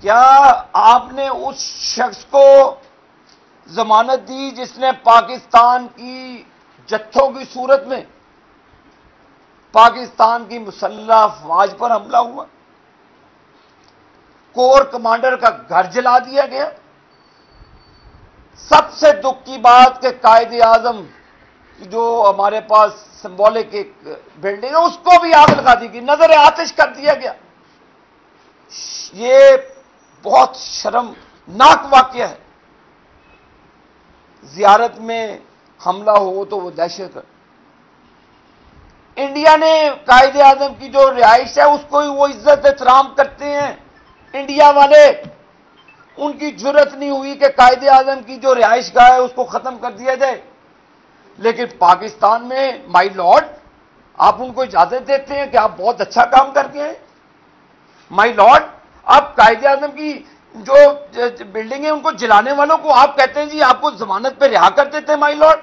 کیا آپ نے اس شخص کو ضمانت دی جس نے پاکستان کی جتھوں کی صورت میں پاکستان کی مسلح افواج پر حملہ ہوا، کور کمانڈر کا گھر جلا دیا گیا؟ سب سے دکھ کی بات کہ قائد اعظم جو ہمارے پاس سمبولک ایک بلڈنگ ہے اس کو بھی آگ لگا دی گئی، نظر آتش کر دیا گیا۔ یہ بہت شرمناک واقعہ ہے۔ زیارت میں حملہ ہو تو وہ دہشت ہے۔ انڈیا نے قائد اعظم کی جو رہائش ہے اس کو وہ عزت احترام کرتے ہیں انڈیا والے، ان کی جرت نہیں ہوئی کہ قائد اعظم کی جو رہائش گاہ ہے اس کو ختم کر دیا جائے۔ لیکن پاکستان میں مائی لارڈ آپ ان کو اجازت دیتے ہیں کہ آپ بہت اچھا کام کرتے ہیں؟ مائی لارڈ آپ قائد اعظم کی جو بلڈنگ ہے ان کو جلانے والوں کو آپ کہتے ہیں جی آپ کو ضمانت پہ رہا کر دیتے ہیں؟ مائی لارڈ